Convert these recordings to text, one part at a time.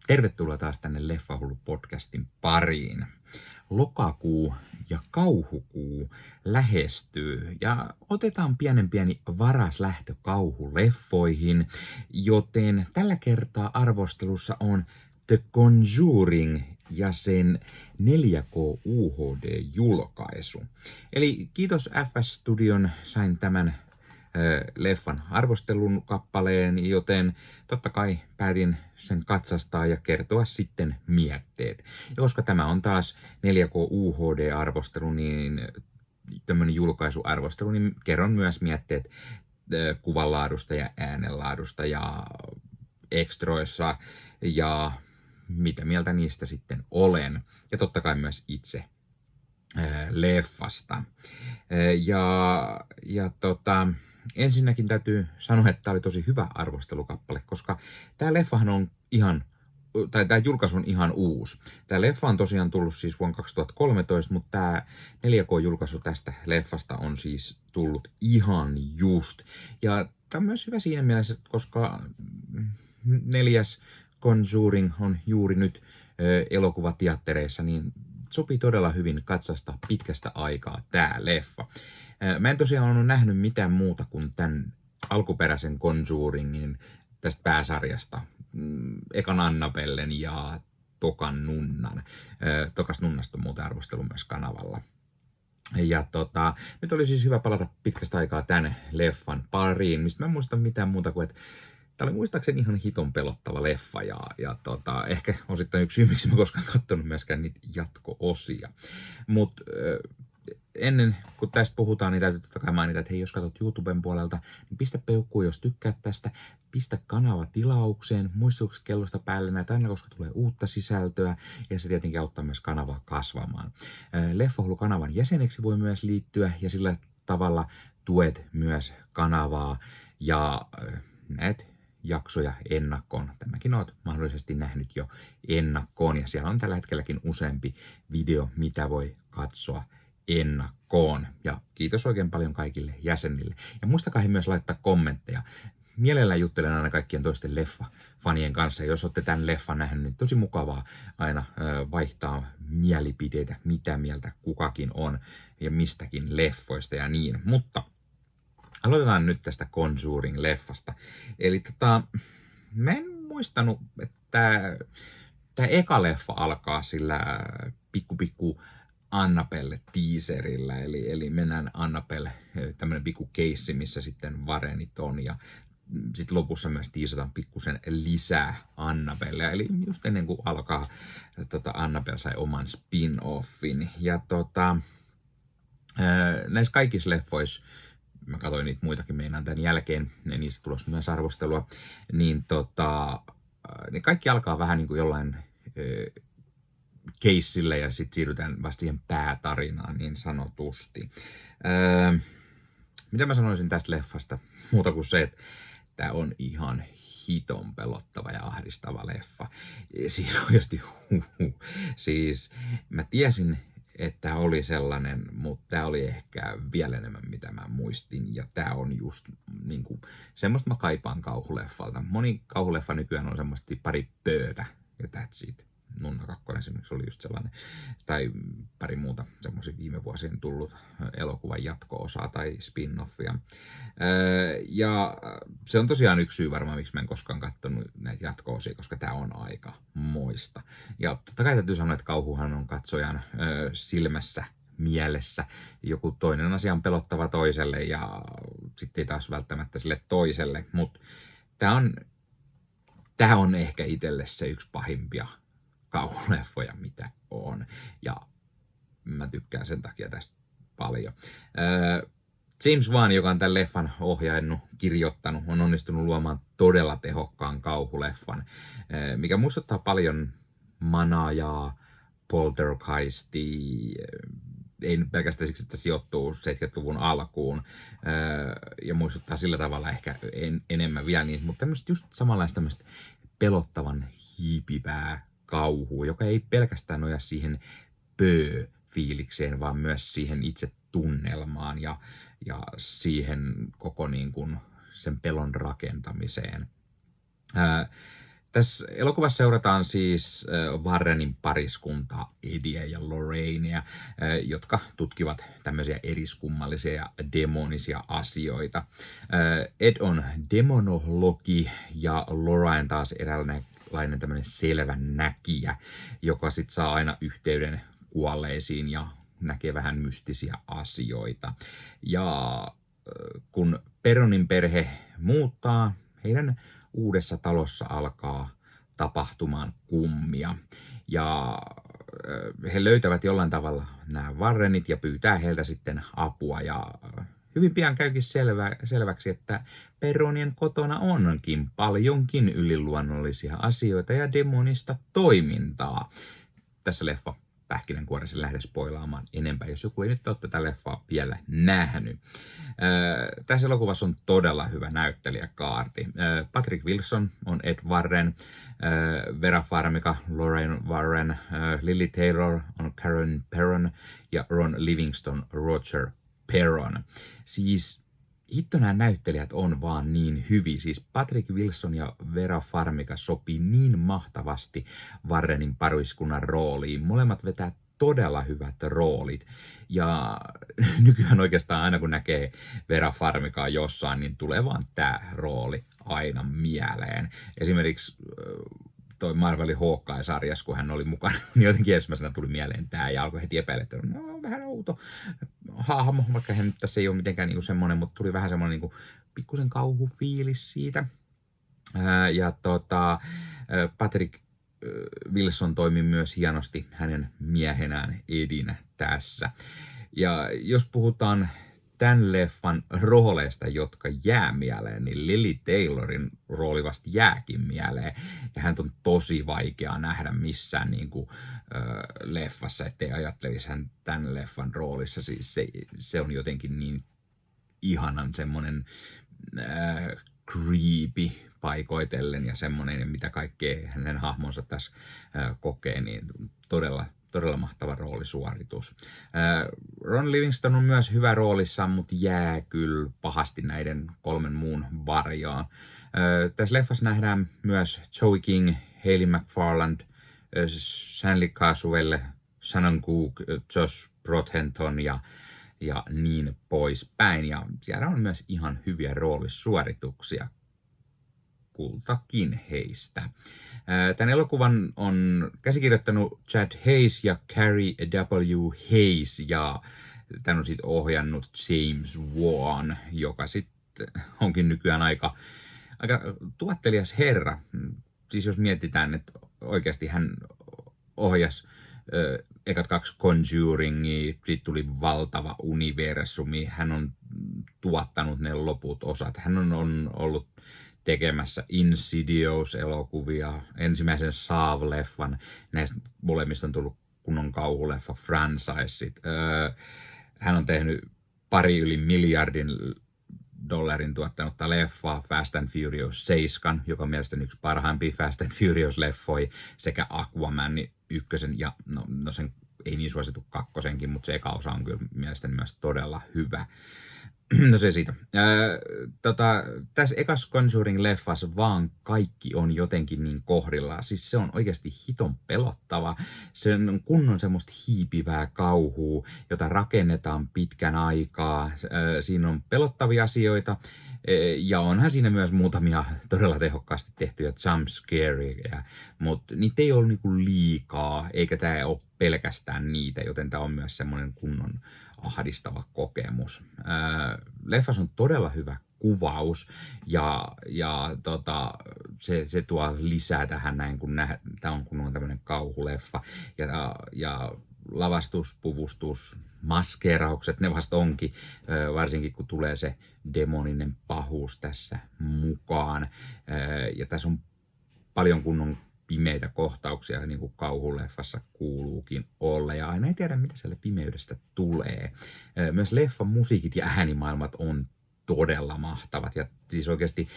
Tervetuloa taas tänne Leffahullu-podcastin pariin. Lokakuu ja kauhukuu lähestyy ja otetaan pieni varaslähtö kauhuleffoihin, joten tällä kertaa arvostelussa on The Conjuring ja sen 4K UHD-julkaisu. Eli kiitos FS Studion, sain tämän leffan arvostelun kappaleen, joten totta kai päätin sen katsastaa ja kertoa sitten mietteet. Ja koska tämä on taas 4K UHD-arvostelu, niin tämmöinen julkaisuarvostelu, niin kerron myös mietteet kuvanlaadusta ja äänenlaadusta ja ekstroissa ja mitä mieltä niistä sitten olen. Ja totta kai myös itse leffasta. Ensinnäkin täytyy sanoa, että tämä oli tosi hyvä arvostelukappale, koska tämä leffahan on tämä julkaisu on ihan uusi. Tämä leffa on tosiaan tullut siis vuonna 2013, mutta tämä 4K-julkaisu tästä leffasta on siis tullut ihan just. Ja tämä on myös hyvä siinä mielessä, koska 4. Conjuring on juuri nyt elokuvateattereissa, niin sopii todella hyvin katsastaa pitkästä aikaa tämä leffa. Mä en tosiaan ole nähnyt mitään muuta kuin tämän alkuperäisen Conjuringin tästä pääsarjasta. Ekan Annabellen ja Tokan Nunnan. Tokas Nunnasta on muuten arvostelu myös kanavalla. Ja nyt oli siis hyvä palata pitkästä aikaa tämän leffan pariin, mistä mä en muista mitään muuta kuin, että tämä oli muistaakseni ihan hiton pelottava leffa ja ehkä osittain yksi syy, miksi mä koskaan katsonut myöskään niitä jatko-osia. Mutta ennen kuin tästä puhutaan, niin täytyy totta kai mainita, että hei, jos katsot YouTuben puolelta, niin pistä peukkuun, jos tykkäät tästä, pistä kanava tilaukseen, muistutukset kellosta päälle näitä aina, koska tulee uutta sisältöä, ja se tietenkin auttaa myös kanavaa kasvamaan. Leffahullu-kanavan jäseneksi voi myös liittyä, ja sillä tavalla tuet myös kanavaa, ja näet jaksoja ennakkoon. Tämäkin olet mahdollisesti nähnyt jo ennakkoon, ja siellä on tällä hetkelläkin useampi video, mitä voi katsoa ennakkoon. Ja kiitos oikein paljon kaikille jäsenille. Ja muistakaa myös laittaa kommentteja. Mielellään juttelen aina kaikkien toisten leffafanien kanssa. Jos olette tämän leffan nähneet, niin tosi mukavaa aina vaihtaa mielipiteitä, mitä mieltä kukakin on ja mistäkin leffoista ja niin. Mutta aloitetaan nyt tästä Conjuring-leffasta. Eli mä en muistanut, että tämä eka leffa alkaa sillä pikku Annabelle-teaserillä, eli mennään Annabelle, tämmöinen pikku keissi, missä sitten varenit on, ja sitten lopussa myös tiisataan pikkusen lisää Annabelle, eli just ennen kuin alkaa, Annabelle sai oman spin-offin, ja näissä kaikissa leffoissa, mä katsoin niitä muitakin meinaan tämän jälkeen, ja niistä tulossa myös arvostelua, niin ne kaikki alkaa vähän niin kuin jollain keissillä ja sitten siirrytään vasta siihen päätarinaan niin sanotusti. Mitä mä sanoisin tästä leffasta? Muuta kuin se, että tää on ihan hiton pelottava ja ahdistava leffa. Siinä oikeasti Siis mä tiesin, että tää oli sellainen, mutta tää oli ehkä vielä enemmän mitä mä muistin. Ja tää on just niinku semmoista mä kaipaan kauhuleffalta. Moni kauhuleffa nykyään on semmoista pari pöötä ja that's it. Nunna 2 esimerkiksi oli just sellainen, tai pari muuta semmoisia viime vuosien tullut elokuvan jatko-osaa tai spin-offia. Ja se on tosiaan yksi syy varmaan, miksi mä en koskaan katsonut näitä jatko-osia, koska tää on aika moista. Ja totta kai täytyy sanoa, että kauhuhan on katsojan silmässä, mielessä. Joku toinen asia on pelottava toiselle ja sitten ei taas välttämättä sille toiselle, mutta tää on ehkä itselle se yksi pahimpia kauhuleffoja, mitä on. Ja mä tykkään sen takia tästä paljon. James Wan, joka on tämän leffan ohjainnut, kirjoittanut, on onnistunut luomaan todella tehokkaan kauhuleffan, mikä muistuttaa paljon Manajaa, Poltergeistia, ei pelkästään siksi, että sijoittuu 70-luvun alkuun ja muistuttaa sillä tavalla ehkä enemmän vielä niin, mutta tämmöistä just samanlaista tämmöistä pelottavan hiipivää kauhua, joka ei pelkästään noja siihen fiilikseen, vaan myös siihen itse tunnelmaan ja siihen koko niin kuin sen pelon rakentamiseen. Tässä elokuvassa seurataan siis Warrenin pariskuntaa, Eddieä ja Lorrainea, jotka tutkivat tämmöisiä eriskummallisia ja demonisia asioita. Ed on demonologi ja Lorraine taas eräänlainen tämmöinen selvän näkijä, joka sit saa aina yhteyden kuolleisiin ja näkee vähän mystisiä asioita. Ja kun Perronin perhe muuttaa, heidän uudessa talossa alkaa tapahtumaan kummia. Ja he löytävät jollain tavalla nämä Warrenit ja pyytää heiltä sitten apua. Ja hyvin pian käykin selväksi, että Perronien kotona onkin paljonkin yliluonnollisia asioita ja demonista toimintaa. Tässä leffa pähkinänkuoressa lähde spoilaamaan enempää, jos joku ei nyt ole tätä leffaa vielä nähnyt. Tässä elokuvassa on todella hyvä näyttelijäkaarti. Patrick Wilson on Ed Warren, Vera Farmiga, Lorraine Warren, Lily Taylor on Karen Perron ja Ron Livingston Roger Perron. Siis hitto nämä näyttelijät on vaan niin hyviä. Siis Patrick Wilson ja Vera Farmiga sopii niin mahtavasti Warrenin pariskunnan rooliin. Molemmat vetää todella hyvät roolit. Ja nykyään oikeastaan aina kun näkee Vera Farmigaa jossain, niin tulee vaan tää rooli aina mieleen. Esimerkiksi toi Marvelin Hawkeye-sarjassa, kun hän oli mukana, niin jotenkin ensimmäisenä tuli mieleen tää ja alkoi heti epäillä, että no vähän outo hahmo, vaikka hän nyt tässä ei ole mitenkään niinku semmoinen, mutta tuli vähän semmoinen niinku pikkusen kauhufiilis siitä. Patrick Wilson toimi myös hienosti hänen miehenään Edinä tässä. Ja jos puhutaan tämän leffan rooleista, jotka jää mieleen, niin Lily Taylorin rooli vasta jääkin mieleen. Ja hän on tosi vaikea nähdä missään leffassa, ettei ajattelisi hän tämän leffan roolissa. Siis se on jotenkin niin ihanan semmoinen creepy paikoitellen ja semmoinen, mitä kaikkea hänen hahmonsa tässä kokee, niin todella mahtava roolisuoritus. Ron Livingston on myös hyvä roolissa, mutta jää kyllä pahasti näiden kolmen muun varjoon. Tässä leffassa nähdään myös Joey King, Hayley McFarland, Stanley Casuelle, Shannon Cook, Josh Brothenton ja niin poispäin. Ja siellä on myös ihan hyviä roolisuorituksia kultakin heistä. Tämän elokuvan on käsikirjoittanut Chad Hayes ja Carrie W. Hayes, ja tämän on sitten ohjannut James Wan, joka sitten onkin nykyään aika tuottelias herra. Siis jos mietitään, että oikeasti hän ohjasi ekat 2 Conjuringia, sitten tuli valtava universumi, hän on tuottanut ne loput osat. Hän on ollut tekemässä Insidious-elokuvia, ensimmäisen Saw-leffan, näistä molemmista on tullut kunnon kauhuleffa franchiseit. Hän on tehnyt yli miljardin dollarin tuottanutta leffaa, Fast and Furious 7, joka on mielestäni yksi parhaimpia Fast and Furious-leffoi, sekä Aquaman 1 ja no sen ei niin suosittu 2, mutta se eka osa on kyllä mielestäni myös todella hyvä. No se siitä. Tässä ekas Conjuring-leffassa vaan kaikki on jotenkin niin kohdillaan. Siis se on oikeasti hiton pelottava. Se on kunnon semmoista hiipivää kauhua, jota rakennetaan pitkän aikaa. Siinä on pelottavia asioita. Ja onhan siinä myös muutamia todella tehokkaasti tehtyjä jumpscareja, mutta niitä ei ole niinku liikaa, eikä tämä ole pelkästään niitä, joten tämä on myös semmoinen kunnon ahdistava kokemus. Leffassa on todella hyvä kuvaus ja se tuo lisää tähän näin, kun tämä on kunnon tämmöinen kauhuleffa ja lavastus, puvustus, maskeeraukset, ne vasta onkin, varsinkin kun tulee se demoninen pahuus tässä mukaan. Ja tässä on paljon kunnon pimeitä kohtauksia, niin kuin kauhuleffassa kuuluukin olla, ja aina ei tiedä, mitä siellä pimeydestä tulee. Myös leffan musiikit ja äänimaailmat on todella mahtavat, ja siis oikeasti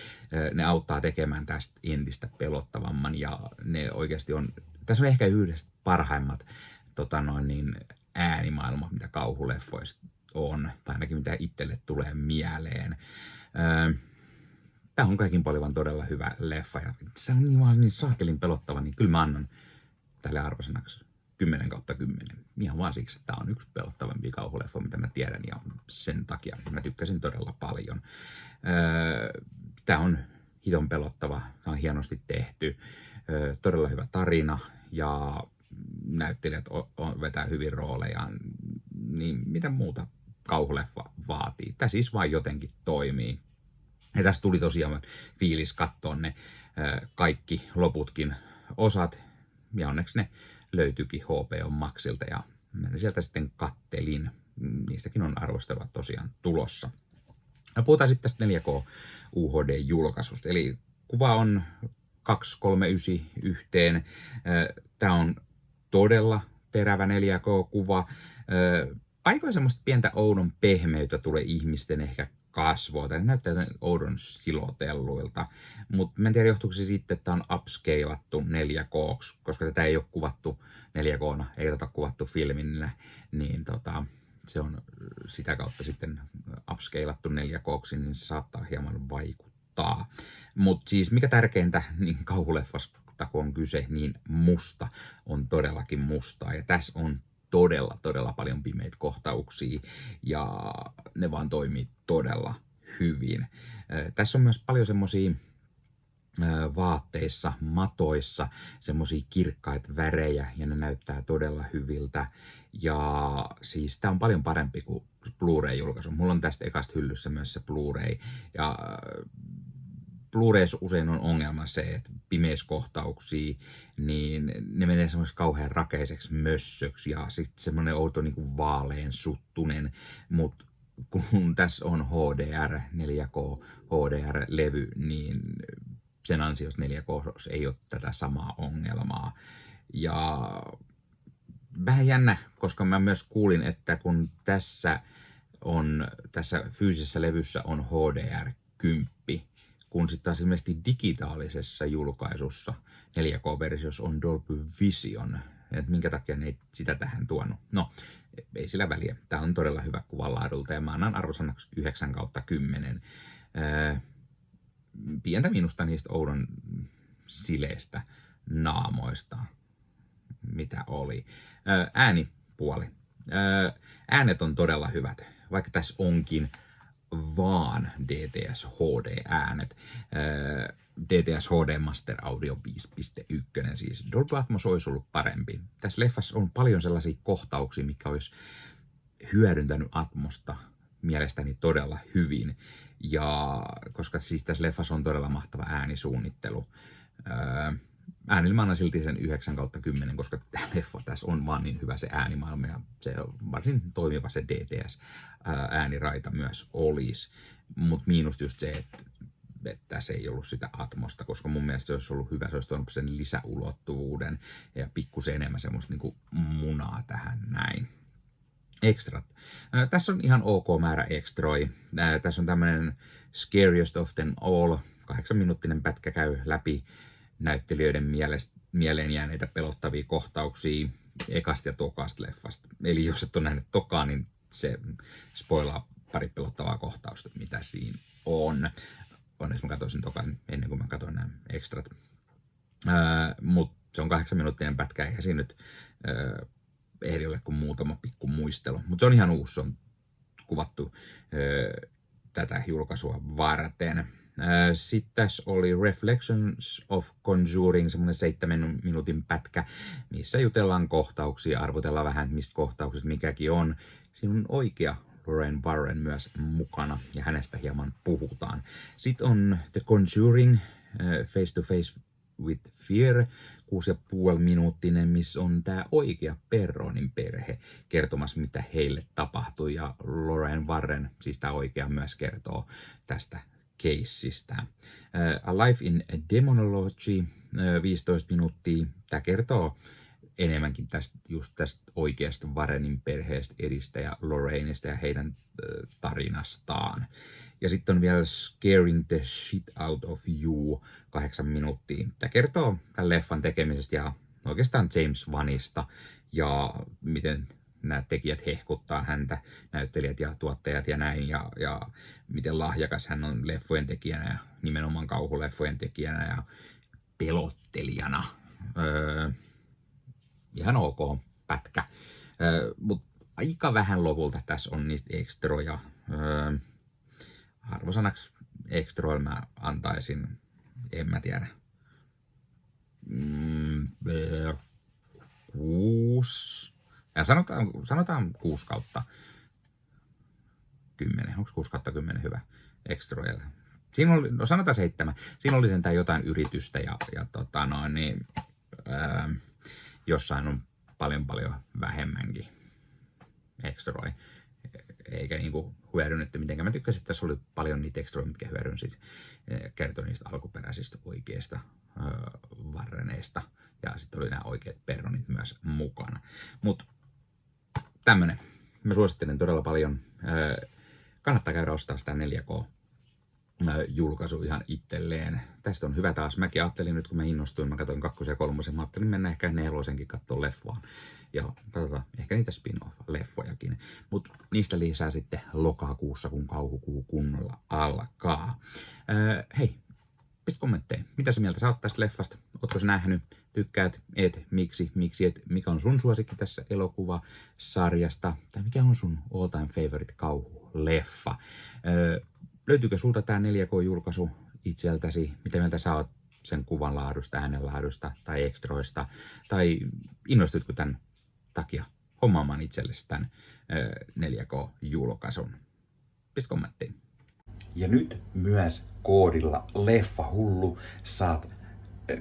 ne auttaa tekemään tästä entistä pelottavamman, ja ne oikeasti on, tässä on ehkä yhdessä parhaimmat äänimaailmat, mitä kauhuleffoista on, tai ainakin mitä itselle tulee mieleen. Tää on kaikin puolin vaan todella hyvä leffa. Ja se on niin saakelin pelottava, niin kyllä mä annan tälle arvosanaksi 10/10. Ihan vaan siksi, että tää on yksi pelottavampia kauhuleffa, mitä mä tiedän, ja sen takia mä tykkäsin todella paljon. Tää on hiton pelottava, tää on hienosti tehty, todella hyvä tarina, ja näyttelijät vetää hyvin roolejaan, niin mitä muuta kauhuleffa vaatii. Tää siis vaan jotenkin toimii. Ja tästä tuli tosiaan fiilis katsoa ne kaikki loputkin osat, ja onneksi ne löytyykin HBO Maxilta, ja mä sieltä sitten kattelin. Niistäkin on arvostelua tosiaan tulossa. No, puhutaan sitten tästä 4K UHD-julkaisusta, eli kuva on 239 yhteen. Tämä on todella terävä 4K-kuva. Paikoin semmoista pientä oudon pehmeyttä tulee ihmisten ehkä kasvoilta. Ne näyttää oudon silotelluilta, mutta en tiedä johtuuko se sitten, että on upscalattu 4K, koska tätä ei ole kuvattu 4K:na, ei tätä kuvattu filmillä, niin se on sitä kautta sitten upscalattu 4K:ksi, niin se saattaa hieman vaikuttaa. Mutta siis mikä tärkeintä, niin kauhuleffasta kun on kyse, niin musta on todellakin mustaa, ja tässä on todella paljon pimeitä kohtauksia, ja ne vaan toimii todella hyvin. Tässä on myös paljon semmosia vaatteissa, matoissa, semmosia kirkkaita värejä, ja ne näyttää todella hyviltä. Ja siis tää on paljon parempi kuin Blu-ray-julkaisu. Mulla on tästä ekasta hyllyssä myös se Blu-ray, ja Blu-rays usein on ongelma se, että pimeiskohtauksia, niin ne menee semmoiseksi kauhean rakeiseksi mössöksi ja sitten semmoinen outo niin vaalean suttunen, mutta kun tässä on HDR, 4K HDR-levy, niin sen ansiosta 4K ei ole tätä samaa ongelmaa. Ja vähän jännä, koska mä myös kuulin, että kun tässä fyysisessä levyssä on HDR 10, kun sitten taas ilmeisesti digitaalisessa julkaisussa 4K-versiossa on Dolby Vision, että minkä takia ne ei sitä tähän tuonut. No, ei sillä väliä. Tämä on todella hyvä kuvanlaadulta, ja mä annan arvosanaksi 9/10. Pientä minusta niistä oudon sileistä naamoista, mitä oli. Äänipuoli. Äänet on todella hyvät, vaikka tässä onkin vaan DTS HD-äänet. DTS HD Master Audio 5.1, siis Dolby Atmos olisi ollut parempi. Tässä leffassa on paljon sellaisia kohtauksia, mikä olisi hyödyntänyt Atmosta mielestäni todella hyvin. Ja koska siis tässä leffassa on todella mahtava äänisuunnittelu. Äänillä mä annan silti sen 9/10, koska tämä leffa tässä on vaan niin hyvä se äänimaailma, ja se on varsin toimiva se DTS-ääniraita myös olisi. Mutta miinus just se, että se ei ollut sitä Atmosta, koska mun mielestä se olisi ollut hyvä, se olisi tuonut sen lisäulottuvuuden ja pikkusen enemmän semmoista niin kuin munaa tähän näin. Extrat. Tässä on ihan ok määrä ekstroi. Tässä on tämmönen Scariest of them all. 8-minuuttinen pätkä käy läpi näyttelijöiden mieleen jääneitä pelottavia kohtauksia ekasta ja tokasta leffasta. Eli jos et ole nähnyt tokaa, niin se spoilaa pari pelottavaa kohtausta, mitä siinä on. Onneksi mä katsoin sen tokan ennen kuin mä katsoin nämä ekstrat. Mutta se on 8-minuuttinen pätkä, eikä siinä nyt ehdi ole kuin muutama pikku muistelu. Mutta se on ihan uusi, se on kuvattu tätä julkaisua varten. Sitten tässä oli Reflections of Conjuring, semmoinen 7 minuutin pätkä, missä jutellaan kohtauksia, arvotellaan vähän, mistä kohtaukset mikäkin on. Siinä on oikea Lorraine Warren myös mukana, ja hänestä hieman puhutaan. Sitten on The Conjuring, Face to Face with Fear, 6,5 minuuttinen, missä on tämä oikea Perronin perhe kertomassa, mitä heille tapahtui, ja Lorraine Warren, siis tämä oikea, myös kertoo tästä keissistä. A Life in Demonology, 15 minuuttia. Tämä kertoo enemmänkin tästä oikeasta Warrenin perheestä, Edistä ja Lorraineista ja heidän tarinastaan. Ja sitten on vielä Scaring the Shit Out of You, 8 minuuttia. Tämä kertoo tämän leffan tekemisestä ja oikeastaan James Wanista ja miten nämä tekijät hehkuttaa häntä, näyttelijät ja tuottajat ja näin, ja miten lahjakas hän on leffojen tekijänä ja nimenomaan kauhuleffojen tekijänä ja pelottelijana. Ihan ok pätkä. Mutta aika vähän lopulta tässä on niitä ekstroja. Arvosanaksi ekstroilla mä antaisin, en mä tiedä, 6. Ja sanotaan 6 kautta 10. Onko 6 kautta 10 hyvä ekstroilla? Siinä oli, no sanotaan 7. Siinä oli sentään jotain yritystä ja jossain on paljon vähemmänkin ekstroi. Eikä niinku hyödynnetty mitenkään. Mä tykkäsin, että tässä oli paljon niitä ekstroja, mitkä hyödynsit, kertoi niistä alkuperäisistä oikeista varreneista. Ja sitten oli nämä oikeat perronit myös mukana. Mutta tämmönen. Mä suosittelen todella paljon. Kannattaa käydä ostaa sitä 4K julkaisu ihan itselleen. Tästä on hyvä taas. Mäkin ajattelin nyt, kun mä innostuin, mä katsoin 2. ja 3. Mä ajattelin mennä ehkä 4. katsoa leffaa. Ja katsotaan ehkä niitä spin-off-leffojakin. Mutta niistä lisää sitten lokakuussa, kun kauhukuu kunnolla alkaa. Hei, pistä kommentteja. Mitä sä mieltä sä oot tästä leffasta? Ootko sä nähnyt? Tykkäät? Et? Miksi et? Mikä on sun suosikki tässä elokuvasarjasta? Tai mikä on sun all time favorite kauhuleffa? Löytyykö sulta tää 4K-julkaisu itseltäsi? Mitä mieltä sä oot sen kuvan laadusta, äänenlaadusta tai ekstroista? Tai innostutko tämän takia hommaamaan itsellesi tämän 4K-julkaisun? Pistä kommenttiin. Ja nyt myös koodilla LEFFAHULLU saat 10%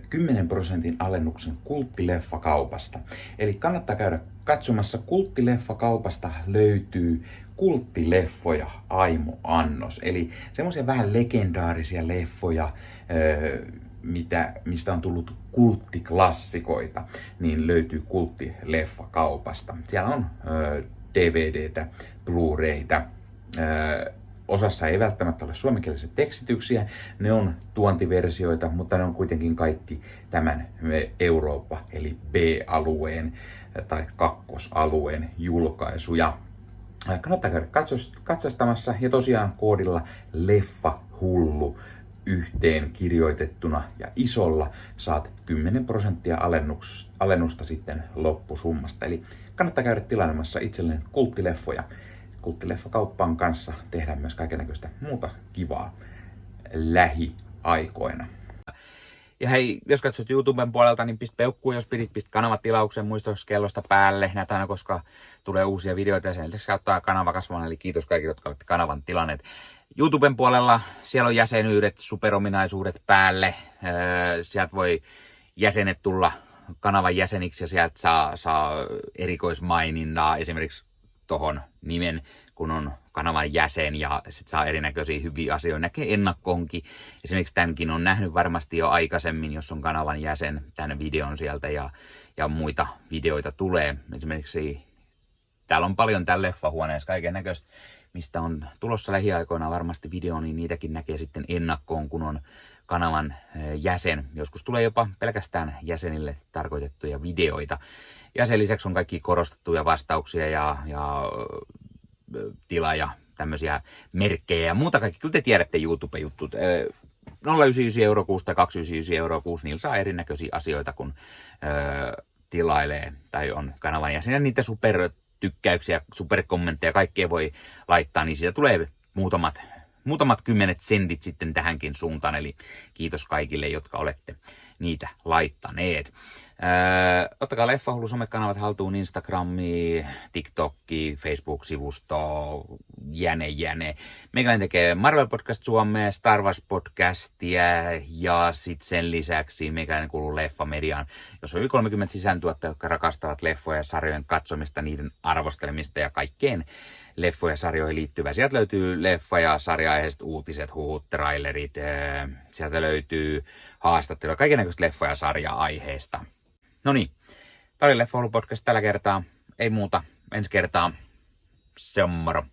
alennuksen Kulttileffakaupasta. Eli kannattaa käydä katsomassa. Kulttileffakaupasta löytyy kulttileffoja aimo-annos. Eli semmoisia vähän legendaarisia leffoja, mistä on tullut kulttiklassikoita, niin löytyy Kulttileffakaupasta. Siellä on DVDtä, Blu-raytä. Osassa ei välttämättä ole suomenkielisiä tekstityksiä, ne on tuontiversioita, mutta ne on kuitenkin kaikki tämän Eurooppa eli B-alueen tai kakkosalueen julkaisuja. Kannattaa käydä katsastamassa ja tosiaan koodilla LEFFAHULLU yhteen kirjoitettuna ja isolla saat 10% alennusta sitten loppusummasta. Eli kannattaa käydä tilailemassa itselleen kulttileffoja. Kulttileffakauppaan kanssa tehdään myös kaikennäköistä muuta kivaa lähiaikoina. Ja hei, jos katsot YouTuben puolelta, niin pistä peukkuun, jos pistä kanavatilauksen muistoskellosta päälle näitä, koska tulee uusia videoita ja sen lisäksi ottaa kanava kasvamaan. Eli kiitos kaikille, jotka olette kanavan tilanneet. YouTuben puolella siellä on jäsenyydet, superominaisuudet päälle. Sieltä voi jäsenet tulla kanavan jäseniksi ja sieltä saa erikoismainintaa esimerkiksi tohon nimen, kun on kanavan jäsen ja sit saa erinäköisiä hyviä asioita. Näkee ennakkoonkin. Esimerkiksi tämänkin on nähnyt varmasti jo aikaisemmin, jos on kanavan jäsen, tämän videon sieltä ja muita videoita tulee. Esimerkiksi täällä on paljon täällä leffahuoneessa kaiken näköistä, mistä on tulossa lähiaikoina varmasti video, niin niitäkin näkee sitten ennakkoon, kun on kanavan jäsen. Joskus tulee jopa pelkästään jäsenille tarkoitettuja videoita. Ja sen lisäksi on kaikki korostettuja vastauksia ja tila- tämmöisiä merkkejä ja muuta kaikki. Kyllä te tiedätte YouTube-juttut. 0,99 € kuussa tai 2,99 € kuussa, niillä saa erinäköisiä asioita, kun tilailee tai on kanavan jäsen. Ja niitä supertykkäyksiä, superkommentteja, kaikkea voi laittaa, niin siitä tulee muutamat 10 sentit sitten tähänkin suuntaan. Eli kiitos kaikille, jotka olette niitä laittaneet. Ottakaa Leffahullu somekanavat haltuun, Instagrami, TikTokki, Facebook-sivusto, jäne. Meikäläinen tekee Marvel Podcast Suomea, Star Wars Podcastia ja sitten sen lisäksi meikäläinen kuuluu Leffamediaan, jos on yli 30 sisältöä, jotka rakastavat leffoja ja sarjojen katsomista, niiden arvostelemista ja kaikkeen leffoja ja sarjoihin liittyvää. Sieltä löytyy leffa- ja sarja-aiheiset uutiset, huhut, trailerit, sieltä löytyy haastatteluja, kaikennäköistä leffoja ja sarja-aiheesta. No niin, tämä oli Leffahullu podcast tällä kertaa. Ei muuta, ensi kertaa. Se on moro.